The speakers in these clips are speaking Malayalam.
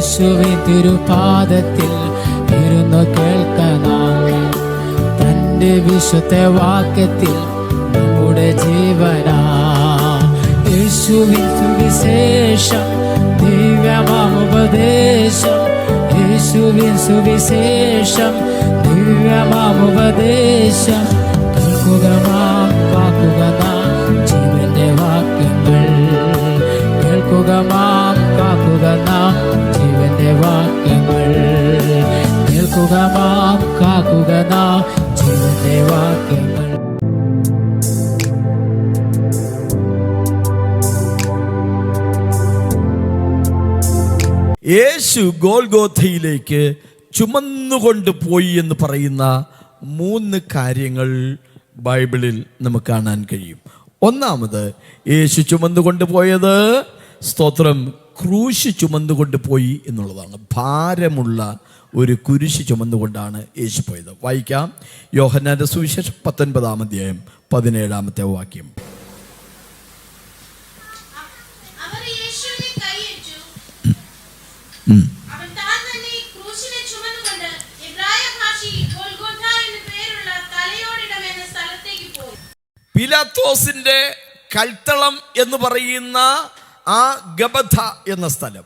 യേശുവിൻ തിരുപാദത്തിൽ ഇരുന്നു കേൾക്കണം. തന്റെ വിശുദ്ധ വാക്യത്തിൽ നമ്മുടെ ജീവനാ. യേശുവിൻ സുവിശേഷം ദിവ്യമാമുപദേശം. യേശുവിൻ സുവിശേഷം ദിവ്യമാമുപദേശം. കേൾക്കുക നാം, കാക്കുക നാം ജീവന്റെ വാക്യങ്ങൾ. കേൾക്കുക നാം, കാക്കുക നാം ജീവന്റെ വാക്യങ്ങൾ. കേൾക്കുക നാം, കാക്കുക നാം ജീവന്റെ വാക്യങ്ങൾ. യേശു ഗോൽഗോഥയിലേക്ക് ചുമന്നുകൊണ്ട് പോയി എന്ന് പറയുന്ന 3 കാര്യങ്ങൾ ബൈബിളിൽ നമുക്ക് കാണാൻ കഴിയും. ഒന്നാമത്, യേശു ചുമന്നുകൊണ്ട് പോയത് സ്തോത്രം ക്രൂശ് ചുമന്നുകൊണ്ട് പോയി എന്നുള്ളതാണ്. ഭാരമുള്ള ഒരു കുരിശ് ചുമന്നുകൊണ്ടാണ് യേശു പോയത്. വായിക്കാം. യോഹന്നാന്റെ സുവിശേഷം 19-ാം അധ്യായം 17-ാമത്തെ വാക്യം. പിലാത്തോസിന്റെ കൽത്തളം എന്ന് പറയുന്ന ആ ഗബഥ എന്ന സ്ഥലം,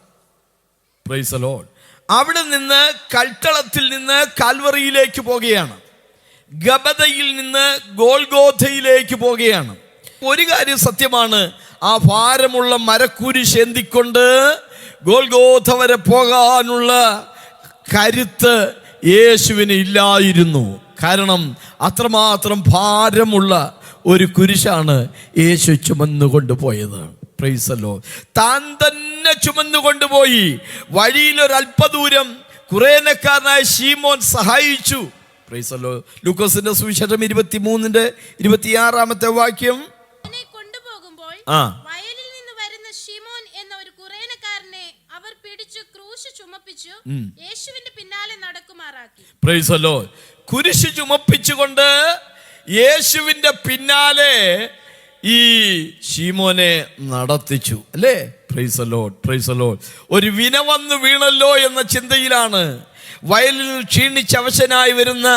പ്രൈസ് ദി ലോർഡ്, അവിടെ നിന്ന് കൽത്തളത്തിൽ നിന്ന് കാൽവറിയിലേക്ക് പോകുകയാണ്. ഗബഥയിൽ നിന്ന് ഗോൽഗോഥയിലേക്ക് പോകുകയാണ്. ഒരു കാര്യം സത്യമാണ്, ആ ഭാരമുള്ള മരക്കുരിശ് ഏന്തിക്കൊണ്ട് ഗോൽഗോഥ വരെ പോകാനുള്ള കരുത്ത് യേശുവിന് ഇല്ലായിരുന്നു. കാരണം അത്രമാത്രം ഭാരമുള്ള ഒരു കുരിശാണ് യേശു ചുമന്നുകൊണ്ടുപോയത്. Praise the lord. താൻ തന്നെ ചുമന്നുകൊണ്ടുപോയി. വഴിയിൽ ഒരല്പദൂരം കുറേനക്കാരനായ ശീമോൻ സഹായിച്ചു. Praise the lord. ലൂക്കോസിന്റെ സുവിശേഷം 23-ന്റെ 26-ാമത്തെ വാക്യം. വയലിൽ നിന്ന് വരുന്ന ശിമോൻ എന്ന ഒരു കുറേനക്കാരനെ അവർ പിടിച്ചു ക്രൂശ് ചുമപ്പിച്ചു യേശുവിന്റെ പിന്നാലെ നടക്കുമാറാക്കി. Price the Lord. കുരിശ് ചുമപ്പിച്ചുകൊണ്ട് യേശുവിന്റെ പിന്നാലെ ഈ ശീമോനെ നടത്തിച്ചു, അല്ലേ? Price the lord, praise the Lord. ഒരു വിന വന്നു വീണല്ലോ എന്ന ചിന്തയിലാണ് വയലിൽ ക്ഷീണിച്ചവശനായി വരുന്ന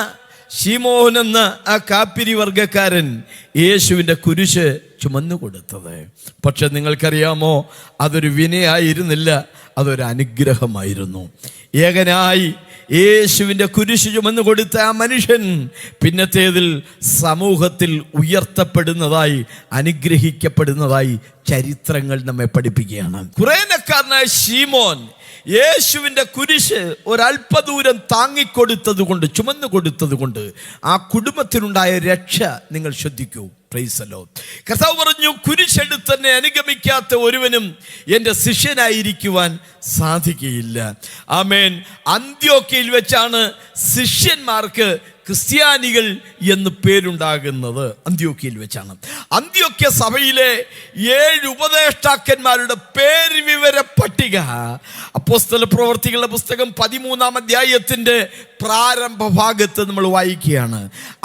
ശീമോൻ എന്ന ആ കാപ്പിരി വർഗക്കാരൻ യേശുവിൻ്റെ കുരിശ് ചുമന്നു കൊടുത്തത്. പക്ഷെ നിങ്ങൾക്കറിയാമോ, അതൊരു വിനയായിരുന്നില്ല, അതൊരു അനുഗ്രഹമായിരുന്നു. ഏകനായി യേശുവിൻ്റെ കുരിശ് ചുമന്നു കൊടുത്ത ആ മനുഷ്യൻ പിന്നത്തേതിൽ സമൂഹത്തിൽ ഉയർത്തപ്പെടുന്നതായി, അനുഗ്രഹിക്കപ്പെടുന്നതായി ചരിത്രങ്ങൾ നമ്മെ പഠിപ്പിക്കുകയാണ്. കുറേനക്കാരനായ ശീമോൻ യേശുവിൻ്റെ കുരിശ് ഒരല്പദൂരം താങ്ങിക്കൊടുത്തത് കൊണ്ട്, ചുമന്നു കൊടുത്തത് കൊണ്ട് ആ കുടുംബത്തിനുണ്ടായ രക്ഷ നിങ്ങൾ ശ്രദ്ധിക്കൂ. Price the Lord. കർത്താവ് പറഞ്ഞു, കുരിശെടുത്ത് തന്നെ അനുഗമിക്കാത്ത ഒരുവനും എൻ്റെ ശിഷ്യനായിരിക്കുവാൻ സാധിക്കുകയില്ല. ആമേൻ. അന്ത്യോക്യയിൽ വെച്ചാണ് ശിഷ്യന്മാർക്ക് ക്രിസ്ത്യാനികൾ എന്ന് പേരുണ്ടാകുന്നത്. അന്ത്യോക്യയിൽ വെച്ചാണ്. അന്ത്യോക്യ സഭയിലെ 7 ഉപദേഷ്ടാക്കന്മാരുടെ പേര് വിവര പട്ടിക അപ്പോസ്തല പ്രവർത്തികളുടെ പുസ്തകം 13-ാം അധ്യായത്തിന്റെ പ്രാരംഭ ഭാഗത്ത് നമ്മൾ വായിക്കുകയാണ്.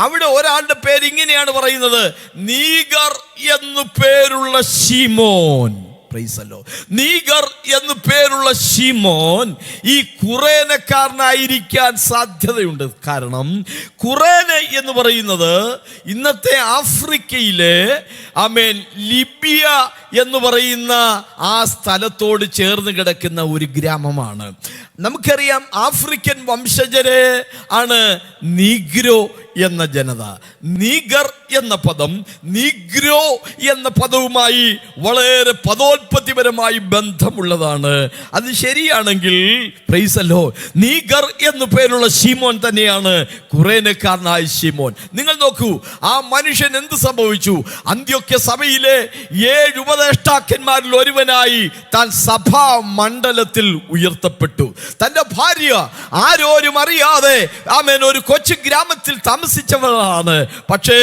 അവിടെ ഒരാളുടെ പേര് ഇങ്ങനെയാണ് പറയുന്നത്: നീഗർ എന്നു പേരുള്ള ശീമോൻ. നീഗർ എന്നു പേരുള്ള ശീമോൻ ഈ കുറേനക്കാരനായിരിക്കാൻ സാധ്യതയുണ്ട്. കാരണം കുറേന എന്ന് പറയുന്നത് ഇന്നത്തെ ആഫ്രിക്കയിലെ ലിബിയ എന്ന് പറയുന്ന ആ സ്ഥലത്തോട് ചേർന്ന് കിടക്കുന്ന ഒരു ഗ്രാമമാണ്. നമുക്കറിയാം, ആഫ്രിക്കൻ വംശജരെ ആണ് നീഗ്രോ എന്ന ജനത. നീഗർ എന്ന പദം നീഗ്രോ എന്ന പദവുമായി വളരെ പദോൽപത്തിപരമായി ബന്ധമുള്ളതാണ്. അത് ശരിയാണെങ്കിൽ പ്രൈസ് ദി ലോർഡ്, നീഗർ എന്നു പേരുള്ള ശീമോൻ തന്നെയാണ് കുറേനക്കാരനായ ശീമോൻ. നിങ്ങൾ നോക്കൂ, ആ മനുഷ്യൻ എന്ത് സംഭവിച്ചു? അന്ത്യോക്യ സഭയിലെ 7 ഉപദേഷ്ടാക്കന്മാരിൽ ഒരുവനായി താൻ സഭാ മണ്ഡലത്തിൽ ഉയർത്തപ്പെട്ടു. തൻ്റെ ഭാര്യ ആരോരും അറിയാതെ ഒരു കൊച്ചു ഗ്രാമത്തിൽ താമസിച്ചവളാണ്. പക്ഷേ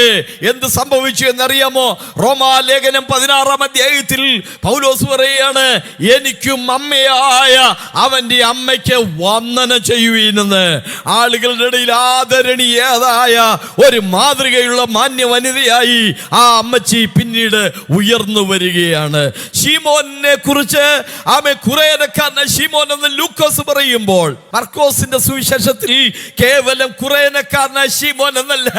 എന്ത് സംഭവിച്ചു എന്നറിയാമോ? റോമാലേഖനം 16-ാം അധ്യായത്തിൽ പൗലോസ് പറയുകയാണ്, എനിക്കും അമ്മയായ അവന്റെ അമ്മയ്ക്ക് വന്ദനം ചെയ്യുവീനെന്ന്. ആളുകളുടെ ഇടയിൽ ആദരണീയതായ ഒരു മാതൃകയുള്ള മാന്യ വനിതയായി ആ അമ്മച്ചി പിന്നീട് ഉയർന്നു വരികയാണ്. ശീമോനെ കുറിച്ച് കുറേനക്കാരൻ ശീമോൻ എന്ന് ലൂക്കോസ് പറയുമ്പോൾ, മർക്കോസിന്റെ സുവിശേഷത്തിൽ കേവലം കുറേനക്കാരനായ ശീമോൻ എന്നല്ല,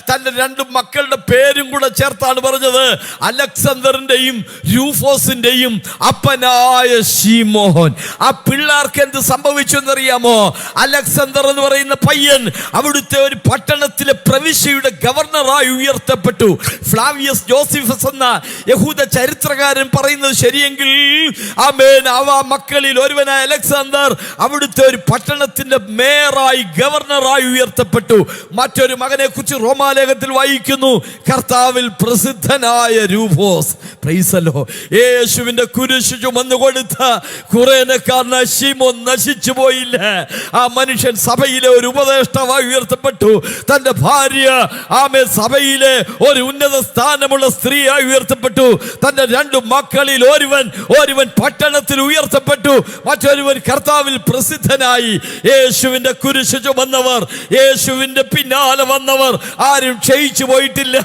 തന്റെ രണ്ട് മക്കളുടെ പേരും കൂടെ ചേർത്താണ് പറഞ്ഞത്. അലക്സാണ്ടറിന്റെയും രൂഫോസിന്റെയും അപ്പനായ ശീമോൻ. ആ പിള്ളേർക്ക് എന്ത് സംഭവിച്ചു എന്നറിയാമോ? അലക്സാണ്ടർ എന്ന് പറയുന്ന പയ്യൻ അവിടുത്തെ ഒരു പട്ടണത്തിലെ പ്രവിശ്യയുടെ ഗവർണറായി ഉയർത്തപ്പെട്ടു. ഫ്ലാവിയസ് ജോസിഫസ് എന്ന യഹൂദ ചരിത്രകാരൻ പറയുന്നത് ശരിയെങ്കിൽ ആ മക്കളിൽ ഒരുവനായ അലക്സാണ്ടർ അവിടുത്തെ ഒരു പട്ടണത്തിന്റെ മേയറായി ഗവർണറായി ഉയർത്തപ്പെട്ടു. മറ്റൊരു മകനെ കുറിച്ച് റോമാലേഖനത്തിൽ വായിക്കുന്നു, കർത്താവിൽ പ്രസിദ്ധനായ രൂഫോസ്. പ്രൈസല്ലോ. യേശുവിന്റെ കുരിശ് ചുമന്നു കൊടുത്ത കുറേനക്കാരനായ ശീമോൻ നശിച്ചു പോയില്ല. ആ മനുഷ്യൻ സഭയിലെ ഒരു ഉപദേഷ്ടാവായി ഉയർത്തപ്പെട്ടു. തന്റെ ഭാര്യ സഭയിലെ ഒരു ഉന്നത സ്ഥാനമുള്ള സ്ത്രീയായി ഉയർത്തപ്പെട്ടു. തന്റെ രണ്ട് മക്കളിൽ ഒരുവൻ പട്ടണത്തിൽ ഉയർത്തപ്പെട്ടു, മറ്റൊരുവൻ കർത്താവിൽ പ്രസിദ്ധനായി. യേശുവിന്റെ കുരിശ് ചുമന്നവർ, യേശുവിന്റെ പിന്നാലെ വന്നവർ ആരും ക്ഷയിച്ചു പോയിട്ടില്ല.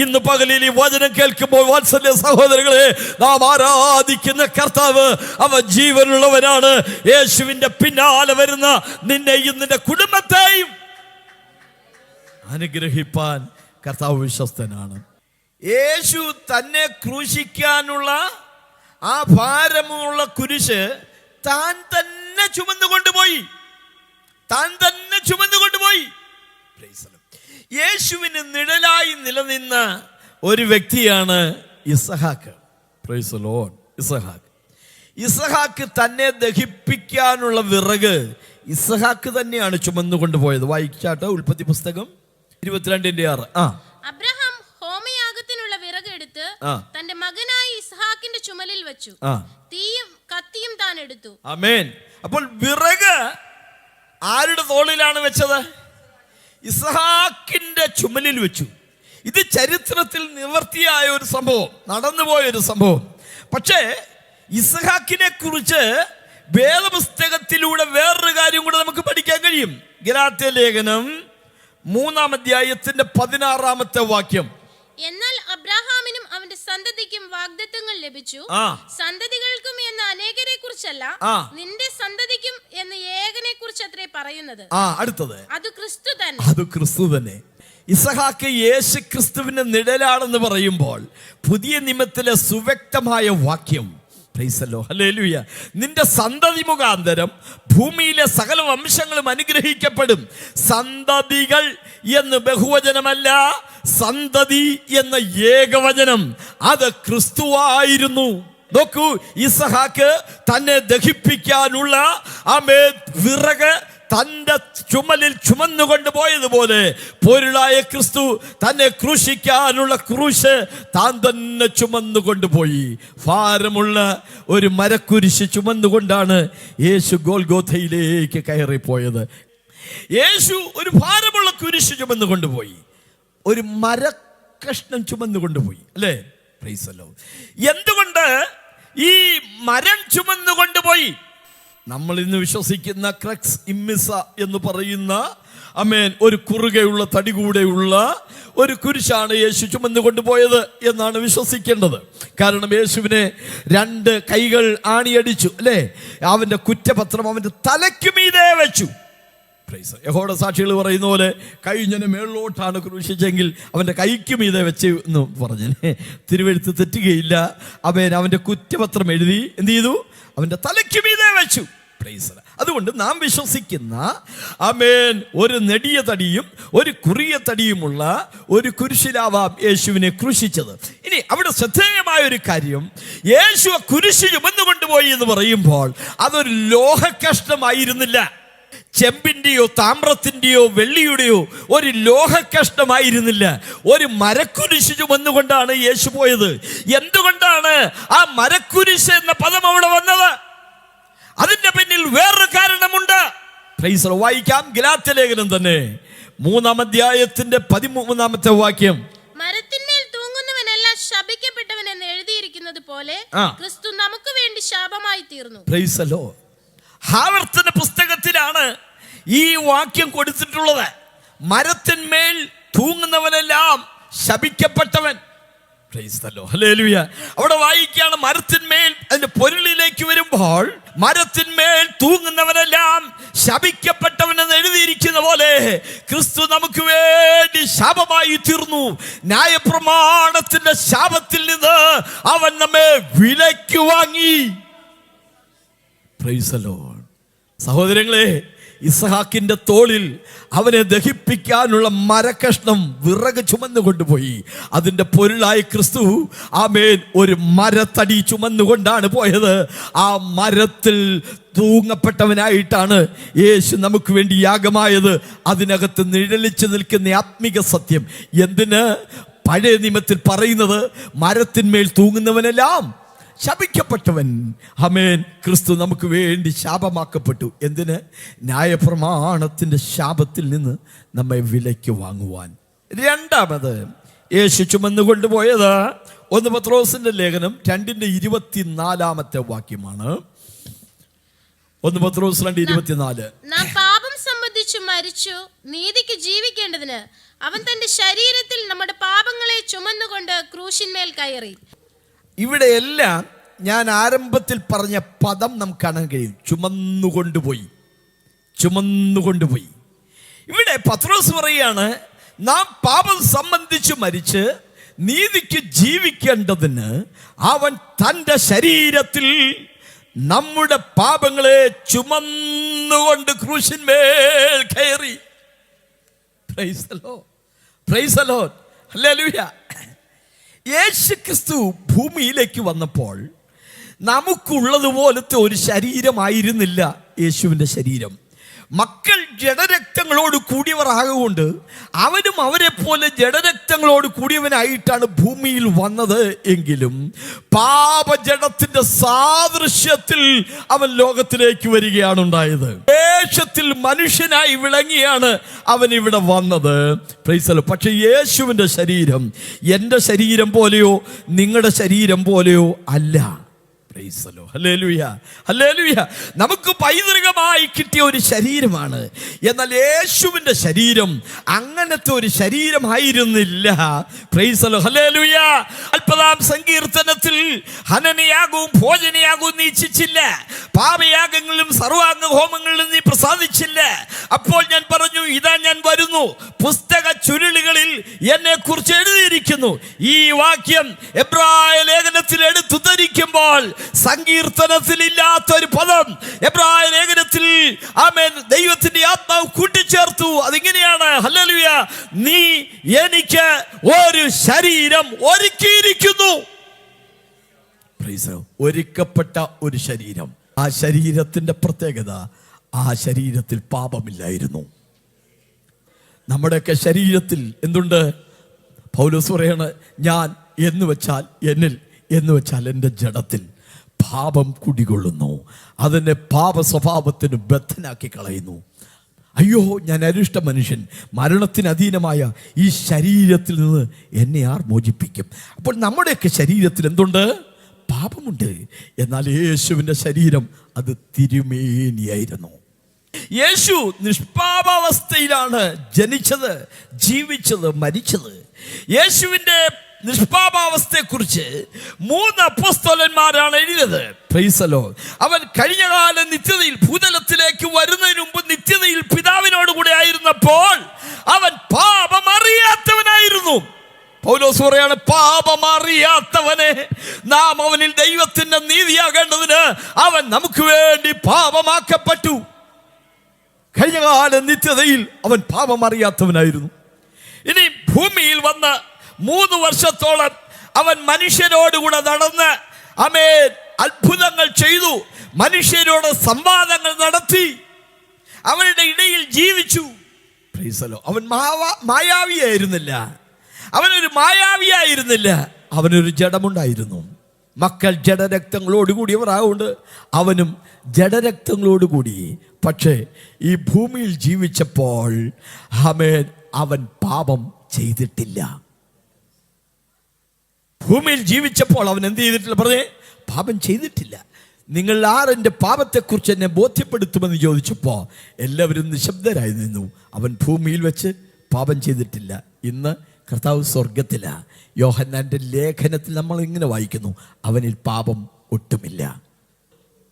ഇന്ന് പകലിൽ ഈ വചനം കേൾക്കുമ്പോൾ വാത്സല്യ സഹോദരങ്ങളെ, നാം ആരാധിക്കുന്ന കർത്താവ് അവൻ ജീവനുള്ളവനാണ്. യേശുവിന്റെ പിന്നാലെ വരുന്ന നിന്നെയും നിന്റെ കുടുംബത്തെയും അനുഗ്രഹിപ്പാൻ കർത്താവ് വിശ്വസ്തനാണ്. യേശു തന്നെ ക്രൂശിക്കാനുള്ള ആ ഭാരമുള്ള കുരിശ് താൻ തന്നെ ചുമന്നുകൊണ്ടുപോയി. യേശുവിന് നിഴലായി നിലനിന്ന ഒരു വ്യക്തിയാണ് ഇസഹാക്ക്. Praise the lord. ഇസഹാക്ക് തന്നെ ദഹിപ്പിക്കാനുള്ള വിറക് ഇസഹാക്ക് തന്നെയാണ് ചുമന്നുകൊണ്ടുപോയത്. വായിച്ചാട്ടെ, ഉൽപ്പത്തി പുസ്തകം 22:6. അബ്രഹാം ഹോമയാഗത്തിനുള്ള വിറക് എടുത്ത് തന്റെ മകനായ ഇസ്ഹാക്കിന്റെ ചുമലിൽ വെച്ചു. തീയും കത്തിയും താൻ എടുത്തു. ആമേൻ. അപ്പോൾ വിറക് ആരുടെ തോളിലാണ് വെച്ചത്? ഇസ്ഹാക്കിന്റെ ചുമലിൽ വെച്ചു. ഇത് ചരിത്രത്തിൽ നിവർത്തിയായ ഒരു സംഭവം, നടന്നുപോയ ഒരു സംഭവം. പക്ഷേ ഇസ്ഹാക്കിനെ കുറിച്ച് വേദപുസ്തകത്തിലൂടെ വേറൊരു കാര്യം കൂടെ നമുക്ക് പഠിക്കാൻ കഴിയും. ഗലാത്യ ലേഖനം 3-ാം അധ്യായത്തിന്റെ 16-ാമത്തെ വാക്യം. എന്നാൽ അബ്രഹാമിനും അവന്റെ സന്തതിക്കും വാഗ്ദത്തങ്ങൾ ലഭിച്ചു. സന്തതികൾക്കും എന്ന അനേകരെ കുറിച്ചല്ല, നിന്റെ സന്തതിക്കും എന്ന ഏകനെ കുറിച്ച് അത്രേ പറയുന്നത്. അടുത്തത് അത് ക്രിസ്തു തന്നെ. ഇസഹാക്ക് യേശു ക്രിസ്തുവിന്റെ നിഴലാണെന്ന് പറയുമ്പോൾ പുതിയ നിയമത്തിലെ സുവ്യക്തമായ വാക്യം, ഹല്ലേലൂയ, നിന്റെ സന്തതി മുഖാന്തരം ഭൂമിയിലെ സകല വംശങ്ങളും അനുഗ്രഹിക്കപ്പെടും. സന്തതികൾ എന്ന് ബഹുവചനമല്ല, സന്തതി എന്ന ഏകവചനം, അത് ക്രിസ്തുവായിരുന്നു. നോക്കൂ, ഇസഹാക്ക് തന്നെ ദഹിപ്പിക്കാനുള്ള വിറക് തന്റെ ചുമലിൽ ചുമന്നുകൊണ്ട് പോയതുപോലെ പൊരുളായ ക്രിസ്തു തന്നെ ക്രൂശിക്കാനുള്ള ക്രൂശ് താൻ തന്നെ ചുമന്നുകൊണ്ടുപോയി. ഭാരമുള്ള ഒരു മരക്കുരിശ് ചുമന്നുകൊണ്ടാണ് യേശു ഗോൽഗോഥയിലേക്ക് കയറിപ്പോയത്. യേശു ഒരു ഭാരമുള്ള കുരിശ് ചുമന്നുകൊണ്ടുപോയി, ഒരു മരക്കഷ്ണം ചുമന്നുകൊണ്ടുപോയി, അല്ലേ? Price the Lord. എന്തുകൊണ്ട് ഈ മരം ചുമന്നുകൊണ്ടുപോയി? നമ്മൾ ഇന്ന് വിശ്വസിക്കുന്ന ക്രക്സ് ഇമ്മിസ എന്ന് പറയുന്ന ഒരു കുറുകയുള്ള തടി കൂടെയുള്ള ഒരു കുരിശാണ് യേശു ചുമന്നു കൊണ്ടുപോയത് എന്നാണ് വിശ്വസിക്കേണ്ടത്. കാരണം യേശുവിനെ 2 കൈകൾ ആണിയടിച്ചു, അല്ലേ? അവന്റെ കുറ്റപത്രം അവന്റെ തലയ്ക്ക് മീതെ വെച്ചു. യഹോവയുടെ സാക്ഷികൾ പറയുന്ന പോലെ കഴിഞ്ഞന് മേളിലോട്ടാണ് ക്രൂശിച്ചെങ്കിൽ അവന്റെ കൈക്ക് മീതെ വെച്ച് എന്ന് പറഞ്ഞു. തിരുവെഴുത്ത് തെറ്റുകയില്ല. അവന്റെ കുറ്റപത്രം എഴുതി എന്ത് ചെയ്തു? അവന്റെ തലയ്ക്ക് മീതെ വെച്ചു. അതുകൊണ്ട് നാം വിശ്വസിക്കുന്ന ഒരു നെടിയ തടിയും ഒരു കുറിയ തടിയുമുള്ള ഒരു കുരിശിലാവാം യേശുവിനെ ക്രൂശിച്ചത്. ഇനി അവിടെ ശ്രദ്ധേയമായ ഒരു കാര്യം, യേശു കുരിശ് ചുമന്നുകൊണ്ടുപോയി എന്ന് പറയുമ്പോൾ അതൊരു ലോഹക്കഷ്ണമായിരുന്നില്ല. ചെമ്പിന്റെയോ താമ്രത്തിന്റെയോ വെള്ളിയുടെയോ ഒരു ലോഹക്കഷ്ണമായിരുന്നില്ല. ഒരു മരക്കുരിശ് ചുമന്നുകൊണ്ടാണ് യേശു പോയത്. എന്തുകൊണ്ടാണ് ആ മരക്കുരിശ് എന്ന പദം അവിടെ വന്നത്? അതിന്റെ പിന്നിൽ വേറൊരു കാരണമുണ്ട്. വായിക്കാം, ഗലാത്യ ലേഖനം തന്നെ 3-ാം അധ്യായത്തിന്റെ 13-ാമത്തെ വാക്യം. മരത്തിന്മേൽ തൂങ്ങുന്നവനെല്ലാം ശപിക്കപ്പെട്ടവൻ എന്ന് എഴുതിയിരിക്കുന്നത് പോലെ ക്രിസ്തു നമുക്ക് വേണ്ടി ശാപമായി തീർന്നു. Praise the lord. ആവർത്തന പുസ്തകത്തിലാണ് ഈ വാക്യം കൊടുത്തിട്ടുള്ളത്. മരത്തിന്മേൽ തൂങ്ങുന്നവനെല്ലാം ശപിക്കപ്പെട്ടവൻ. Praise the lord. ഹല്ലേലൂയ. അവിടെ വായിക്കുകയാണ് മരത്തിന്മേൽ. അതിന്റെ പൊരുളിലേക്ക് വരുമ്പോൾ മരത്തിന്മേൽ തൂങ്ങുന്നവനെല്ലാം ശപിക്കപ്പെട്ടവനെന്ന് എഴുതിയിരിക്കുന്ന പോലെ ക്രിസ്തു നമുക്ക് വേണ്ടി ശാപമായി തീർന്നു. ന്യായപ്രമാണത്തിന്റെ ശാപത്തിൽ നിന്ന് അവൻ നമ്മെ വിലയ്ക്ക് വാങ്ങി. Price the Lord. സഹോദരങ്ങളെ, ഇസ്ഹാക്കിന്റെ തോളിൽ അവനെ ദഹിപ്പിക്കാനുള്ള മരക്കഷ്ണം വിറക് ചുമന്നു കൊണ്ടുപോയി. അതിന്റെ പൊരുളായി ക്രിസ്തു ആമേൻ ഒരു മരത്തടി ചുമന്നുകൊണ്ടാണ് പോയത്. ആ മരത്തിൽ തൂങ്ങപ്പെട്ടവനായിട്ടാണ് യേശു നമുക്ക് വേണ്ടി യാഗമായത്. അതിനകത്ത് നിഴലിച്ചു നിൽക്കുന്ന ആത്മിക സത്യം എന്തിന്? പഴയ നിയമത്തിൽ പറയുന്നത് മരത്തിന്മേൽ തൂങ്ങുന്നവനെല്ലാം ശപിക്കപ്പെട്ടവൻ. ആമേൻ. ക്രിസ്തു നമുക്ക് വേണ്ടി ശാപമാക്കപ്പെട്ടു. എന്തിന്? ന്യായപ്രമാണത്തിന്റെ ശാപത്തിൽ നിന്ന് നമ്മെ വിലയ്ക്ക് വാങ്ങുവാൻ. രണ്ടാമത് യേശു ചുമന്നു കൊണ്ടുപോയത് 1 പത്രോസിന്റെ ലേഖനം 2:24 വാക്യമാണ്. 1 പത്രോസ് 2:24. നാം പാപം സംബന്ധിച്ച് മരിച്ചു നീതിക്ക് ജീവിക്കേണ്ടതിന് അവൻ തന്റെ ശരീരത്തിൽ നമ്മുടെ പാപങ്ങളെ ചുമന്നുകൊണ്ട് ക്രൂശിന്മേൽ കയറി. ഇവിടെയെല്ലാം ഞാൻ ആരംഭത്തിൽ പറഞ്ഞ പദം നമുക്ക് കാണാൻ കഴിയും. ചുമന്നുകൊണ്ടുപോയി, ചുമന്നുകൊണ്ടുപോയി. ഇവിടെ പത്രോസ് പറയുകയാണ്, നാം പാപം സംബന്ധിച്ച് മരിച്ച് നീതിക്ക് ജീവിക്കേണ്ടതിന് അവൻ തൻ്റെ ശരീരത്തിൽ നമ്മുടെ പാപങ്ങളെ ചുമന്നുകൊണ്ട് ക്രൂശിന്മേൽ കയറി. Praise the lord. Praise the lord. ഹല്ലേലൂയ. യേശു ക്രിസ്തു ഭൂമിയിലേക്ക് വന്നപ്പോൾ നമുക്കുള്ളതുപോലത്തെ ഒരു ശരീരമായിരുന്നില്ല യേശുവിൻ്റെ ശരീരം. മക്കൾ ജഡരക്തങ്ങളോട് കൂടിയവർ ആകൊണ്ട് അവനും അവരെ പോലെ ജഡരക്തങ്ങളോട് കൂടിയവനായിട്ടാണ് ഭൂമിയിൽ വന്നത്. എങ്കിലും പാപജഡത്തിന്റെ സാദൃശ്യത്തിൽ അവൻ ലോകത്തിലേക്ക് വരികയാണ് ഉണ്ടായത്. ദേശത്തിൽ മനുഷ്യനായി വിളങ്ങിയാണ് അവൻ ഇവിടെ വന്നത്. Price the Lord. പക്ഷെ യേശുവിൻ്റെ ശരീരം എൻ്റെ ശരീരം പോലെയോ നിങ്ങളുടെ ശരീരം പോലെയോ അല്ല. ഹല്ലേലൂയ. ഹല്ലേലൂയ. നമുക്ക് പൈതൃകമായി കിട്ടിയ ഒരു ശരീരമാണ്. എന്നാൽ യേശുവിൻ്റെ ശരീരം അങ്ങനത്തെ ഒരു ശരീരമായിരുന്നില്ല. Praise the lord. ഹല്ലേലൂയ. 40-ാം സങ്കീർത്തനത്തിൽ ഹനനയാഗവും ഭോജനയാഗവും നീ ഇച്ഛിച്ചില്ല, പാപയാഗങ്ങളിലും സർവാംഗ ഹോമങ്ങളിലും നീ പ്രസാദിച്ചില്ല. അപ്പോൾ ഞാൻ പറഞ്ഞു, ഇതാ ഞാൻ വരുന്നു, പുസ്തക ചുരുളുകളിൽ എന്നെ കുറിച്ച് എഴുതിയിരിക്കുന്നു. ഈ വാക്യം എബ്രായ ലേഖനത്തിൽ എടുത്തു ധരിക്കുമ്പോൾ സങ്കീർത്തനത്തിൽ ഇല്ലാത്തൊരു പദം എബ്രായ ലേഖനത്തിൽ ആമേൻ ദൈവത്തിന്റെ ആത്മാവ് കൂട്ടിച്ചേർത്തു. അതിങ്ങനെയാണ്, ഹല്ലേലൂയ, നീ എനിക്ക് ഒരു ശരീരം ഒരുക്കിയിരിക്കുന്നു. ഒരുക്കപ്പെട്ട ഒരു ശരീരം. ആ ശരീരത്തിന്റെ പ്രത്യേകത, ആ ശരീരത്തിൽ പാപമില്ലായിരുന്നു. നമ്മുടെയൊക്കെ ശരീരത്തിൽ എന്തുണ്ട്? പൗലോസ് പറയാണ്, ഞാൻ എന്ന് വെച്ചാൽ എന്നിൽ, എന്ന് വെച്ചാൽ എൻ്റെ ജഡത്തിൽ പാപം കുടികൊള്ളുന്നു. അതിനെ പാപ സ്വഭാവത്തിന് ബദ്ധനാക്കി കളയുന്നു. അയ്യോ, ഞാൻ അരിഷ്ട മനുഷ്യൻ, മരണത്തിന് അധീനമായ ഈ ശരീരത്തിൽ നിന്ന് എന്നെ ആർ മോചിപ്പിക്കും? അപ്പോൾ നമ്മുടെയൊക്കെ ശരീരത്തിൽ എന്തുണ്ട്? പാപമുണ്ട്. എന്നാൽ യേശുവിൻ്റെ ശരീരം അത് തിരുമേനിയായിരുന്നു. യേശു നിഷ്പാപാവസ്ഥയിലാണ് ജനിച്ചത്, ജീവിച്ചത്, മരിച്ചത്. യേശുവിൻ്റെ നിഷ്പാപാവസ്ഥയെക്കുറിച്ച് 3 അപ്പോസ്തലന്മാരാണ് എഴുതിയത്. Price the Lord. അവൻ കഴിഞ്ഞകാല നിത്യതയിൽ ഭൂതലത്തിലേക്ക് വരുന്നതിന് മുമ്പ് നിത്യതയിൽ പിതാവിനോട് കൂടെ ആയിരുന്നപ്പോൾ അവൻ പാപമറിയാത്തവനായിരുന്നു. പൗലോസ് പറയാണ്, പാപമറിയാത്തവനെ നാം അവനിൽ ദൈവത്തിന്റെ നീതിയാകേണ്ടതിന് അവൻ നമുക്ക് വേണ്ടി പാപമാക്കപ്പെട്ടു. കഴിഞ്ഞകാല നിത്യതയിൽ അവൻ പാപമറിയാത്തവനായിരുന്നു. ഇനി ഭൂമിയിൽ വന്ന് 3 വർഷത്തോളം അവൻ മനുഷ്യരോടുകൂടെ നടന്ന് ആമേൻ അത്ഭുതങ്ങൾ ചെയ്തു, മനുഷ്യരോട് സംവാദങ്ങൾ നടത്തി, അവരുടെ ഇടയിൽ ജീവിച്ചു. Price the Lord. അവൻ മായാവിയായിരുന്നില്ല, അവനൊരു മായാവിയായിരുന്നില്ല, അവനൊരു ജഡമുണ്ടായിരുന്നു. മക്കൾ ജഡരക്തങ്ങളോടുകൂടിയവർ ആകൊണ്ട് അവനും ജഡരക്തങ്ങളോടുകൂടി. പക്ഷേ ഈ ഭൂമിയിൽ ജീവിച്ചപ്പോൾ അവൻ പാപം ചെയ്തിട്ടില്ല. ഭൂമിയിൽ ജീവിച്ചപ്പോൾ അവൻ എന്ത് ചെയ്തിട്ടില്ല? പറഞ്ഞേ, പാപം ചെയ്തിട്ടില്ല. നിങ്ങൾ ആരെൻ്റെ പാപത്തെക്കുറിച്ച് എന്നെ ബോധ്യപ്പെടുത്തുമെന്ന് ചോദിച്ചപ്പോൾ എല്ലാവരും നിശബ്ദരായി നിന്നു. അവൻ ഭൂമിയിൽ വെച്ച് പാപം ചെയ്തിട്ടില്ല. ഇന്ന് കർത്താവ് സ്വർഗത്തില. യോഹന്നാൻ്റെ ലേഖനത്തിൽ നമ്മൾ ഇങ്ങനെ വായിക്കുന്നു, അവനിൽ പാപം ഒട്ടുമില്ല.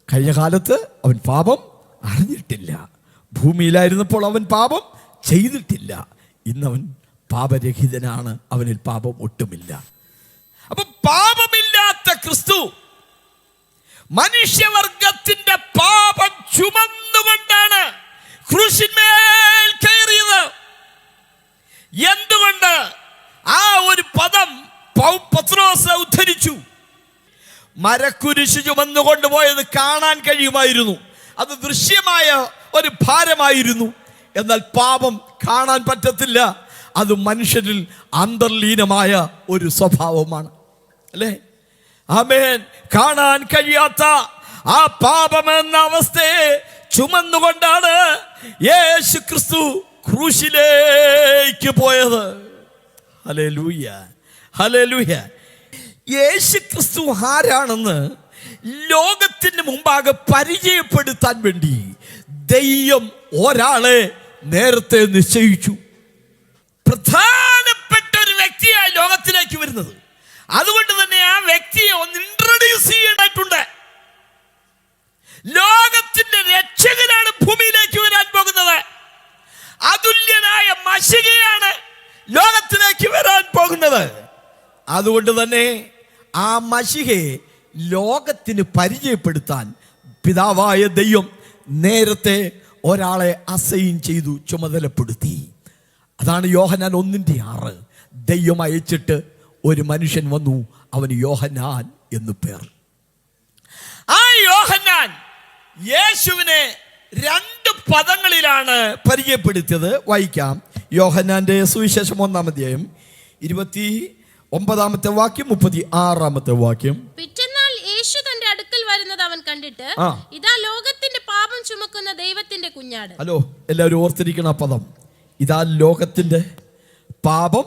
കഴിഞ്ഞ കാലത്ത് അവൻ പാപം അറിഞ്ഞിട്ടില്ല. ഭൂമിയിലായിരുന്നപ്പോൾ അവൻ പാപം ചെയ്തിട്ടില്ല. ഇന്നവൻ പാപരഹിതനാണ്, അവനിൽ പാപം ഒട്ടുമില്ല. അപ്പൊ പാപമില്ലാത്ത ക്രിസ്തു മനുഷ്യവർഗത്തിന്റെ പാപം ചുമന്നുകൊണ്ടാണ് ക്രൂശിന്മേൽ കയറിയത്. എന്തുകൊണ്ട്? ആ ഒരു പദം പത്രോസ് ഉദ്ധരിച്ചു. മരക്കുരിശ് ചുമന്നുകൊണ്ടുപോയത് കാണാൻ കഴിയുമായിരുന്നു, അത് ദൃശ്യമായ ഒരു ഭാരമായിരുന്നു. എന്നാൽ പാപം കാണാൻ പറ്റത്തില്ല, അത് മനുഷ്യരിൽ അന്തർലീനമായ ഒരു സ്വഭാവമാണ്, അല്ലേ? ആമേൻ. കാണാൻ കഴിയാത്ത ആ പാപമെന്ന അവസ്ഥയെ ചുമന്നുകൊണ്ടാണ് യേശു ക്രിസ്തു ക്രൂശിലേക്ക് പോയത്. Hallelujah, hallelujah. യേശു ക്രിസ്തു ആരാണെന്ന് ലോകത്തിന് മുമ്പാകെ പരിചയപ്പെടുത്താൻ വേണ്ടി ദൈവം ഒരാളെ നേരത്തെ നിശ്ചയിച്ചു. പ്രധാനപ്പെട്ട ഒരു വ്യക്തിയായി ലോകത്തിലേക്ക് വരുന്നത്. അതുകൊണ്ട് തന്നെ ആ വ്യക്തിയെ ഒന്ന് ഇൻട്രൊഡ്യൂസ് ചെയ്യേണ്ടതായിട്ടുണ്ട്. ലോകത്തിന്റെ രക്ഷകനാണ് ഭൂമിയിലേക്ക് വരാൻ പോകുന്നത്. അതുല്യനായ മശിഹയാണ് ലോകത്തിലേക്ക് വരാൻ പോകുന്നത്. അതുകൊണ്ട് തന്നെ ആ മശിഹയെ ലോകത്തിന് പരിചയപ്പെടുത്താൻ പിതാവായ ദൈവം നേരത്തെ ഒരാളെ അസൈൻ ചെയ്തു, ചുമതലപ്പെടുത്തി. അതാണ് യോഹന്നാൻ 1:6. ദൈവം അയച്ചിട്ട് ഒരു മനുഷ്യൻ വന്നു, അവന് യോഹന്നാൻ എന്ന് പേർ. ആ യോഹന്നാൻ യേശുവിനെ 2 പദങ്ങളിലാണ് പരിചയപ്പെടുത്തിയത്. വായിക്കാം. യോഹന്നാന്റെ സുവിശേഷം 1-ാം അധ്യായം 29-ാമത്തെ വാക്യം, 36-ാമത്തെ വാക്യം. പിറ്റന്നാൾ യേശു തന്റെ അടുക്കൽ വരുന്നത് അവൻ കണ്ടിട്ട്, ഇതാ ലോകത്തിന്റെ പാപം ചുമക്കുന്ന ദൈവത്തിന്റെ കുഞ്ഞാട്. ഹലോ, എല്ലാവരും ഓർത്തിരിക്കണം ആ പദം. ഇതാ ലോകത്തിന്റെ പാപം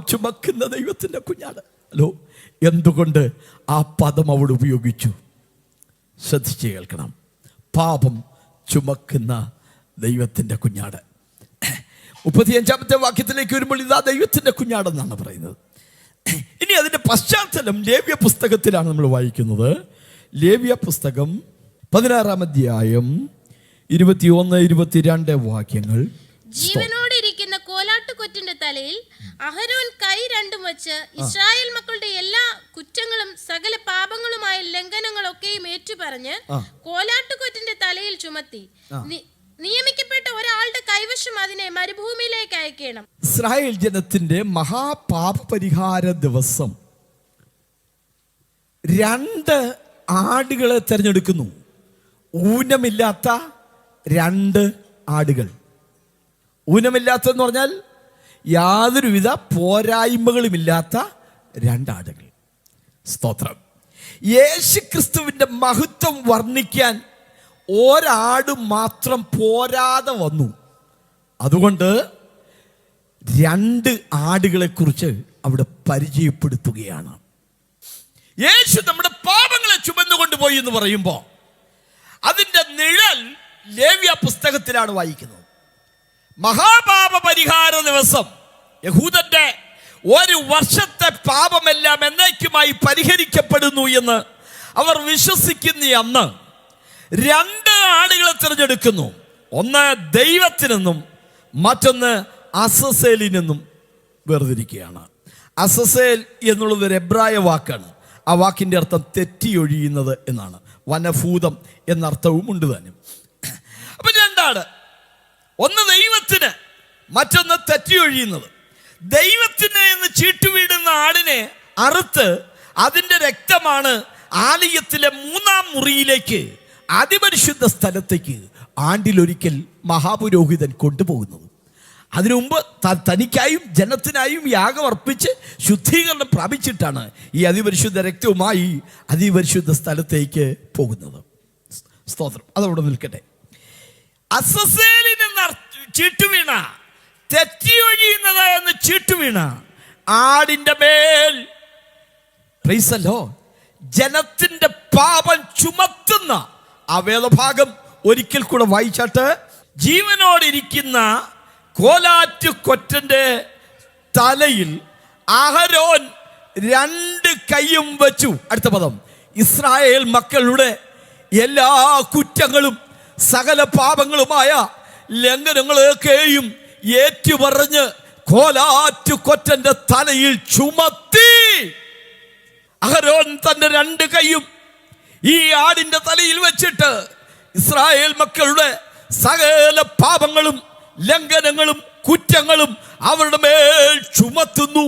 ചുമക്കുന്ന ദൈവത്തിന്റെ കുഞ്ഞാട്. ഹലോ, എന്തുകൊണ്ട് ആ പദം അവിടെ ഉപയോഗിച്ചു? ശ്രദ്ധിച്ച് കേൾക്കണം. പാപം ചുമക്കുന്ന ദൈവത്തിന്റെ കുഞ്ഞാട്. 35-ാമത്തെ വാക്യത്തിലേക്ക് വരുമ്പോൾ ഇതാ ദൈവത്തിന്റെ കുഞ്ഞാടെന്നാണ് പറയുന്നത്. ഇനി അതിന്റെ പശ്ചാത്തലം ലേവ്യ പുസ്തകത്തിലാണ് നമ്മൾ വായിക്കുന്നത്. ലേവ്യ പുസ്തകം 16-ാം അധ്യായം 21-22 വാക്യങ്ങൾ. ജീവനോടിരിക്കുന്ന കോലാട്ടുകൊറ്റന്റെ തലയിൽ അഹരോൻ കൈ രണ്ടും വെച്ച് ഇസ്രായേൽ മക്കളുടെ എല്ലാ കുറ്റങ്ങളും സകല പാപങ്ങളുമായ ലംഘനങ്ങളൊക്കെയും ഏറ്റുപറഞ്ഞ് കോലാട്ടുകൊറ്റന്റെ തലയിൽ ചുമത്തി നിയമിക്കപ്പെട്ട ഒരാളുടെ കൈവശം അതിനെ മരുഭൂമിയിലേക്ക് അയക്കണം. ഇസ്രായേൽ ജനത്തിന്റെ മഹാപാപപരിഹാര ദിവസം 2 ആടുകളെ തെരഞ്ഞെടുക്കുന്നു. ഊനമില്ലാത്ത 2 ആടുകൾ. ഊനമില്ലാത്തതെന്ന് പറഞ്ഞാൽ യാതൊരുവിധ പോരായ്മകളുമില്ലാത്ത 2 ആടുകൾ. സ്തോത്രം. യേശു ക്രിസ്തുവിന്റെ മഹത്വം വർണ്ണിക്കാൻ ഒരാട് മാത്രം പോരാതെ വന്നു. അതുകൊണ്ട് 2 ആടുകളെ കുറിച്ച് അവിടെ പരിചയപ്പെടുത്തുകയാണ്. യേശു നമ്മുടെ പാപങ്ങളെ ചുമന്നുകൊണ്ടുപോയി എന്ന് പറയുമ്പോൾ അതിന്റെ നിഴൽ ലേവ്യ പുസ്തകത്തിലാണ് വായിക്കുന്നത്. മഹാപാപ പരിഹാര ദിവസം യഹൂദന്റെ 1 വർഷത്തെ പാപമെല്ലാം എന്നേക്കുമായി പരിഹരിക്കപ്പെടുന്നു എന്ന് അവർ വിശ്വസിക്കുന്ന അന്ന് 2 ആടുകളെ തിരഞ്ഞെടുക്കുന്നു. ഒന്ന് ദൈവത്തിനെന്നും മറ്റൊന്ന് അസസേലിനെന്നും വേർതിരിക്കുകയാണ്. അസസേൽ എന്നുള്ളത് ഒരു എബ്രായ വാക്കാണ്. ആ വാക്കിൻ്റെ അർത്ഥം തെറ്റിയൊഴിയുന്നത് എന്നാണ്. വനഭൂതം എന്നർത്ഥവും ഉണ്ട് തന്നെ. അപ്പൊ 2 ആട്, ഒന്ന് ദൈവത്തിന്, മറ്റൊന്ന് തെറ്റിയൊഴിയുന്നത്. ദൈവത്തിന് എന്ന് ചീട്ടുവീടുന്ന ആടിനെ അറുത്ത് അതിൻ്റെ രക്തമാണ് ആലയത്തിലെ 3-ാം മുറിയിലേക്ക്, അതിപരിശുദ്ധ സ്ഥലത്തേക്ക് ആണ്ടിലൊരിക്കൽ മഹാപുരോഹിതൻ കൊണ്ടുപോകുന്നത്. അതിനു മുമ്പ് തനിക്കായും ജനത്തിനായും യാഗം അർപ്പിച്ച് ശുദ്ധീകരണം പ്രാപിച്ചിട്ടാണ് ഈ അതിപരിശുദ്ധ രക്തവുമായി അതിപരിശുദ്ധ സ്ഥലത്തേക്ക് പോകുന്നത്. സ്തോത്രം. അതവിടെ നിൽക്കട്ടെ. അസസ്സേലിൽ നിന്ന് ചീട്ടുവീണ, തെറ്റി ഒഴിയുന്നത് എന്ന് ചീട്ടുവീണ ആടിന്റെ മേൽ പ്രൈസല്ലോ ജനത്തിന്റെ പാപം ചുമത്തുന്ന ആ വേദഭാഗം ഒരിക്കൽ കൂടെ വായിച്ചാട്ട്, ജീവനോടിരിക്കുന്ന കോലാറ്റുകൊറ്റന്റെ തലയിൽ അഹരോൻ 2 കൈയും വെച്ചു. അടുത്ത പദം, ഇസ്രായേൽ മക്കളുടെ എല്ലാ കുറ്റങ്ങളും സകല പാപങ്ങളുമായ ലംഘനങ്ങളൊക്കെയും ഏറ്റുപറഞ്ഞ് കോലാറ്റുകൊറ്റന്റെ തലയിൽ ചുമത്തി. അഹരോൻ തന്റെ 2 കൈയും ഈ ആടിന്റെ തലയിൽ വെച്ചിട്ട് ഇസ്രായേൽ മക്കളുടെ സകല പാപങ്ങളും ലംഘനങ്ങളും കുറ്റങ്ങളും അവരുടെ മേൽ ചുമത്തുന്നു.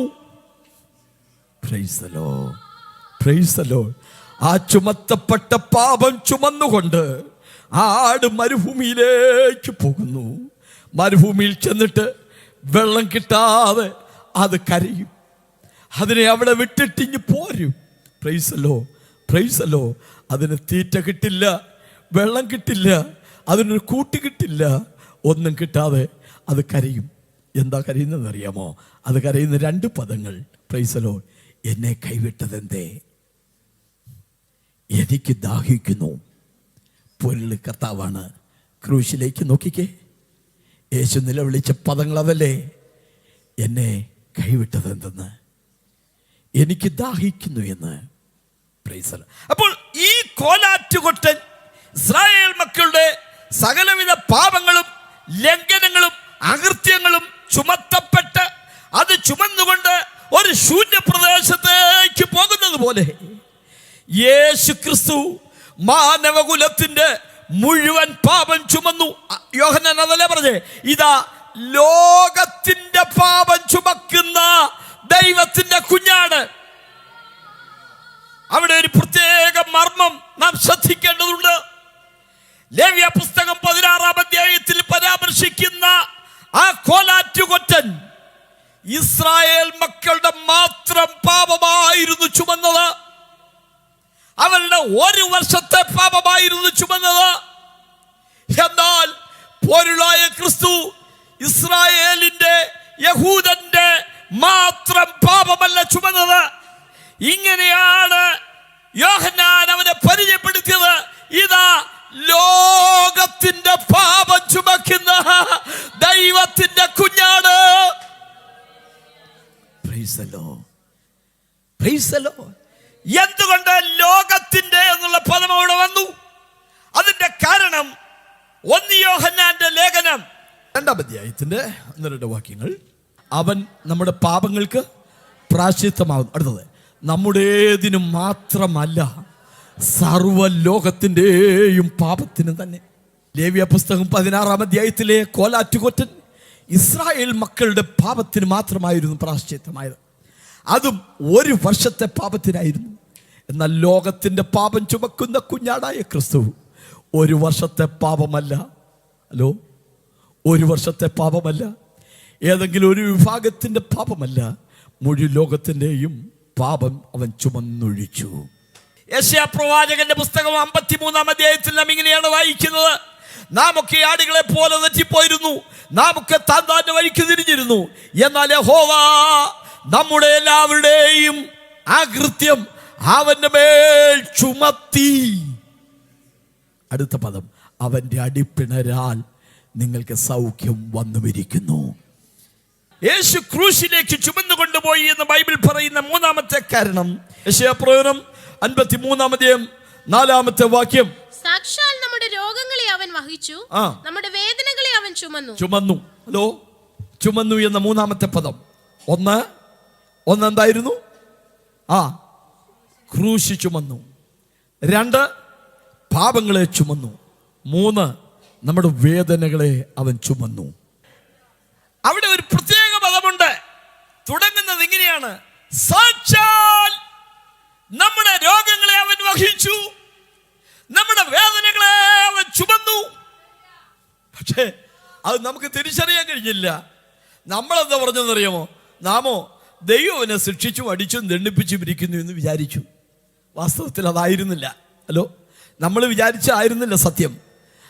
Praise the lord, praise the lord. ആ ചുമത്തപ്പെട്ട പാപം ചുമന്നുകൊണ്ട് ആട് മരുഭൂമിയിലേക്ക് പോകുന്നു. മരുഭൂമിയിൽ ചെന്നിട്ട് വെള്ളം കിട്ടാതെ അത് കരയും. അതിനെ അവിടെ വിട്ടിട്ടിഞ്ഞ് പോരും. Price the lord, praise the Lord. അതിന് തീറ്റ കിട്ടില്ല, വെള്ളം കിട്ടില്ല, അതിനൊരു കൂട്ട് കിട്ടില്ല, ഒന്നും കിട്ടാതെ അത് കരയും. എന്താ കരയുന്നതെന്ന് അറിയാമോ? അത് കരയുന്ന 2 പദങ്ങൾ. Price the Lord. എന്നെ കൈവിട്ടതെന്തേ, എനിക്ക് ദാഹിക്കുന്നു. പൊരുളി കർത്താവാണ്. ക്രൂശിലേക്ക് നോക്കിക്കേ, യേശു നിലവിളിച്ച പദങ്ങൾ അതല്ലേ, എന്നെ കൈവിട്ടതെന്തെന്ന്, എനിക്ക് ദാഹിക്കുന്നു എന്ന്. Price the Lord. അപ്പോൾ ഈ കോലാറ്റുകൊറ്റൻ ഇസ്രായേൽ മക്കളുടെ സകലവിധ പാപങ്ങളും ലംഘനങ്ങളും അകൃത്യങ്ങളും ചുമത്തപ്പെട്ട് അത് ചുമന്നുകൊണ്ട് ഒരു ശൂന്യപ്രദേശത്തേക്ക് പോകുന്നത് പോലെ യേശു ക്രിസ്തു മാനവകുലത്തിന്റെ മുഴുവൻ പാപം ചുമന്നു. യോഹന്നാൻ അതല്ലേ പറഞ്ഞേ, ഇതാ ലോകത്തിന്റെ പാപം ചുമക്കുന്ന ദൈവത്തിന്റെ കുഞ്ഞാണ്. അവിടെ ഒരു പ്രത്യേക മർമ്മം നാം ശ്രദ്ധിക്കേണ്ടതുണ്ട്. ലേവ്യ പുസ്തകം 16-ാം അധ്യായത്തിൽ പരാമർശിക്കുന്ന ആ കോലാറ്റുകൊറ്റൻ ഇസ്രായേൽ മക്കളുടെ മാത്രം പാപമായിരുന്നു ചുമന്നത്. അവരുടെ 1 വർഷത്തെ പാപമായിരുന്നു ചുമന്നത്. എന്നാൽ പൊരുളായ ക്രിസ്തു ഇസ്രായേലിന്റെ യഹൂദന്റെ മാത്രം പാപമല്ല ചുമന്നത്. ഇങ്ങനെയാണ് യോഹന്നാൻ അവനെ പരിചയപ്പെടുത്തിയത്. ഇതാ ലോകത്തിന്റെ പാപം ചുമക്കുന്ന ദൈവത്തിന്റെ കുഞ്ഞാണ്. Price the lord, praise the Lord. എന്തുകൊണ്ട് ലോകത്തിന്റെ എന്നുള്ള പദം അവിടെ വന്നു? അതിന്റെ കാരണം 1 യോഹന്നാന്റെ ലേഖനം 2-ാം അധ്യായത്തിന്റെ 1-2 വാക്യങ്ങൾ. അവൻ നമ്മുടെ പാപങ്ങൾക്ക് പ്രായശ്ചിത്തമാകുന്നു. അടുത്തത്, നമ്മുടേതിനു മാത്രമല്ല സർവ്വലോകത്തിൻ്റെയും പാപത്തിന് തന്നെ. ലേവ്യ പുസ്തകം 16-ാം അധ്യായത്തിലെ കോലാറ്റുകൊറ്റൻ ഇസ്രായേൽ മക്കളുടെ പാപത്തിന് മാത്രമായിരുന്നു പ്രായശ്ചിത്തമായത്. അതും 1 വർഷത്തെ പാപത്തിനായിരുന്നു. എന്നാൽ ലോകത്തിൻ്റെ പാപം ചുമക്കുന്ന കുഞ്ഞാടായ ക്രിസ്തു 1 വർഷത്തെ പാപമല്ല. ഹലോ, 1 വർഷത്തെ പാപമല്ല, ഏതെങ്കിലും ഒരു വിഭാഗത്തിൻ്റെ പാപമല്ല, മുഴു ലോകത്തിൻ്റെയും പാപം അവൻ ചുമന്നൊഴിച്ചു. യെശയ്യാ പ്രവാചകന്റെ പുസ്തകം 53-ാം അധ്യായത്തിൽ നാം ഇങ്ങനെയാണ് വായിക്കുന്നത്, നാം ഒക്കെ ആടുകളെ പോലെ തെറ്റിപ്പോയിരുന്നു, നാം ഒക്കെ താൻ വഴിക്ക് തിരിഞ്ഞിരുന്നു, എന്നാൽ യഹോവ നമ്മുടെ എല്ലാവരുടെയും അകൃത്യം അവന്റെ മേൽ ചുമത്തി. അടുത്ത പദം, അവന്റെ അടിപ്പിണരാൽ നിങ്ങൾക്ക് സൗഖ്യം വന്നുമിരിക്കുന്നു. യേശു ക്രൂശിലേക്ക് ചുമന്നു കൊണ്ടുപോയി എന്ന് ബൈബിൾ പറയുന്ന 3-ാമത്തെ കാരണം യെശയ്യാ പ്രവചനം 53-ാം അധ്യായം 4-ാമത്തെ വാക്യം, സാക്ഷാൽ നമ്മുടെ രോഗങ്ങളെ അവൻ വഹിച്ചു, നമ്മുടെ വേദനകളെ അവൻ ചുമന്നു. ചുമന്നു. ഹലോ, ചുമന്നു എന്ന 3-ാമത്തെ പദം ഒന്ന് എന്തായിരുന്നു? ക്രൂശി ചുമന്നു. 2, പാപങ്ങളെ ചുമന്നു. 3, നമ്മുടെ വേദനകളെ അവൻ ചുമന്നു. അവിടെ ഒരു പ്രത്യേക പദമുണ്ട്, തുടങ്ങുന്നത് ഇങ്ങനെയാണ്, സാക്ഷാൽ നമ്മുടെ രോഗങ്ങളെ അവൻ വഹിച്ചു, നമ്മുടെ വേദനകളെ അവൻ ചുമന്നു. പക്ഷേ അത് നമുക്ക് തിരിച്ചറിയാൻ കഴിഞ്ഞില്ല. നമ്മളെന്താ പറഞ്ഞതെന്നറിയാമോ? നാമോ ദൈവം അവനെ ശിക്ഷിച്ചും അടിച്ചും ദണ്ഡിപ്പിച്ചും ഇരിക്കുന്നു എന്ന് വിചാരിച്ചു. വാസ്തവത്തിൽ അതായിരുന്നില്ല. ഹലോ, നമ്മൾ വിചാരിച്ചായിരുന്നില്ല സത്യം.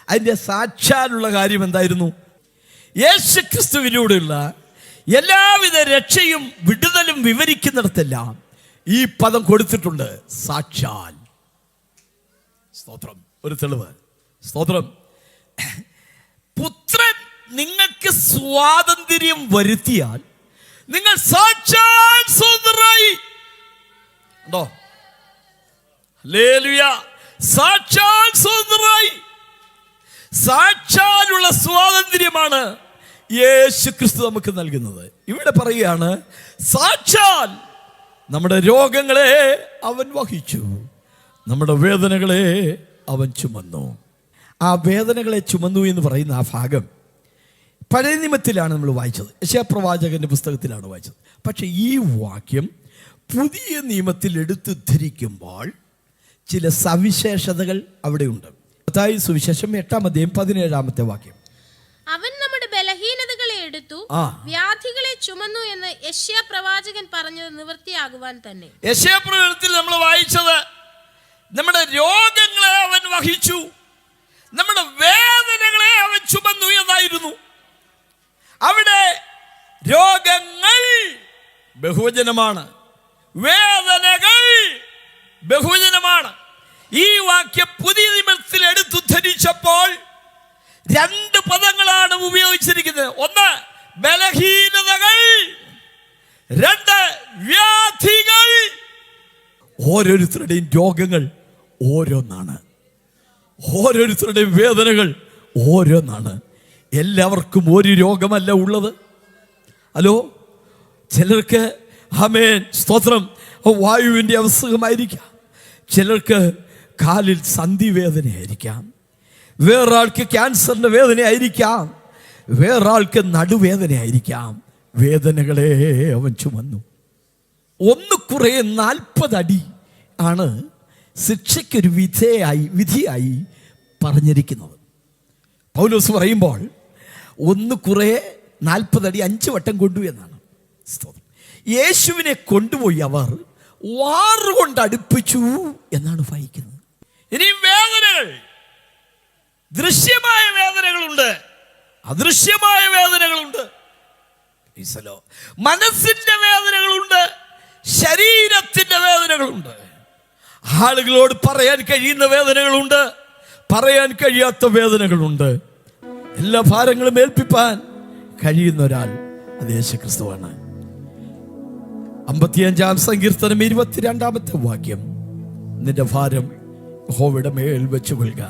അതിൻ്റെ സാക്ഷാലുള്ള കാര്യം എന്തായിരുന്നു? യേശു ക്രിസ്തുവിലൂടെയുള്ള എല്ലാവിധ രക്ഷയും വിടുതലും വിവരിക്കുന്നിടത്തെല്ലാം ഈ പദം കൊടുത്തിട്ടുണ്ട്, സാക്ഷാൽ. സ്തോത്രം. ഒരു തെളിവ്. സ്തോത്രം. പുത്രൻ നിങ്ങൾക്ക് സ്വാതന്ത്ര്യം വരുത്തിയാൽ നിങ്ങൾ സാക്ഷാൽ സ്വതന്ത്രരായി. ഉണ്ടോ? ഹല്ലേലൂയ. സാക്ഷാൽ സ്വതന്ത്രരായി. സാക്ഷാലുള്ള സ്വാതന്ത്ര്യമാണ് യേശു ക്രിസ്തു നമുക്ക് നൽകുന്നത്. ഇവിടെ പറയുകയാണ്, സാക്ഷാൽ നമ്മുടെ രോഗങ്ങളെ അവൻ വഹിച്ചു, നമ്മുടെ വേദനകളെ അവൻ ചുമന്നു. ആ വേദനകളെ ചുമന്നു എന്ന് പറയുന്ന ആ ഭാഗം പഴയ നിയമത്തിലാണ് നമ്മൾ വായിച്ചത്, യെശയ്യാപ്രവാചകന്റെ പുസ്തകത്തിലാണ് വായിച്ചത്. പക്ഷെ ഈ വാക്യം പുതിയ നിയമത്തിൽ എടുത്തുദ്ധരിക്കുമ്പോൾ ചില സവിശേഷതകൾ അവിടെയുണ്ട്. മത്തായി സുവിശേഷം 8-17 വാക്യം, അവൻ നമ്മുടെ ബലഹീനതകളെ എടുത്തു വ്യാധികളെ ചുമന്നു എന്ന് യെശയ്യാപ്രവാചകൻ പറഞ്ഞത് നിവൃത്തിയാകുവാൻ തന്നെ. യെശയ്യാപ്രവചനത്തിൽ നമ്മൾ വായിച്ചത് നമ്മുടെ രോഗങ്ങളെ അവൻ വഹിച്ചു, നമ്മുടെ വേദനകളെ അവൻ ചുമന്നു എന്നായിരുന്നു. അവിടെ രോഗങ്ങൾ ബഹുവചനമാണ്, വേദനകൾ ബഹുവചനമാണ്. ഈ വാക്യം പുതിയ നിയമത്തിൽ എടുത്തുദ്ധരിച്ചപ്പോൾ 2 പദങ്ങളാണ് ഉപയോഗിച്ചിരിക്കുന്നത്. ഒന്ന് ബലഹീനതകൾ, 2 വ്യാധികൾ. ഓരോരുത്തരുടെയും രോഗങ്ങൾ ഓരോന്നാണ്, ഓരോരുത്തരുടെയും വേദനകൾ ഓരോന്നാണ്. എല്ലാവർക്കും ഒരു രോഗമല്ല ഉള്ളത്. ഹലോ, ചിലർക്ക് ആമേൻ സ്തോത്രം വായുവിൻ്റെ അസുഖമായിരിക്കാം, ചിലർക്ക് കാലിൽ സന്ധിവേദനയായിരിക്കാം, വേറൊരാൾക്ക് ക്യാൻസറിൻ്റെ വേദനയായിരിക്കാം, വേറൊരാൾക്ക് നടുവേദനയായിരിക്കാം. വേദനകളെ അവൻ ചുമന്നു. ഒന്ന് കുറേ 40 അടി ആണ് ശിക്ഷയ്ക്കൊരു വിധിയായി പറഞ്ഞിരിക്കുന്നത്. പൗലോസ് പറയുമ്പോൾ ഒന്ന് കുറേ 40 അടി 5 വട്ടം കൊണ്ടുപോയി എന്നാണ്. യേശുവിനെ കൊണ്ടുപോയി അവർ വാറുകൊണ്ട് അടുപ്പിച്ചു എന്നാണ് വായിക്കുന്നത്. ഇനി വേദനകൾ, ദൃശ്യമായ വേദനകളുണ്ട്, അദൃശ്യമായ വേദനകളുണ്ട്. മനസ്സിന്റെ വേദനകളുണ്ട്, ശരീരത്തിന്റെ വേദനകളുണ്ട്. ആളുകളോട് പറയാൻ കഴിയുന്ന വേദനകളുണ്ട്, പറയാൻ കഴിയാത്ത വേദനകളുണ്ട്. എല്ലാ ഭാരങ്ങളും ഏൽപ്പിപ്പാൻ കഴിയുന്ന ഒരാൾ അത് യേശു ക്രിസ്തുവാണ്. 55-ാം സങ്കീർത്തനം 22-ാമത്തെ വാക്യം, നിന്റെ ഭാരം യഹോവയുടെ മേൽ വെച്ചു കൊള്ളുക,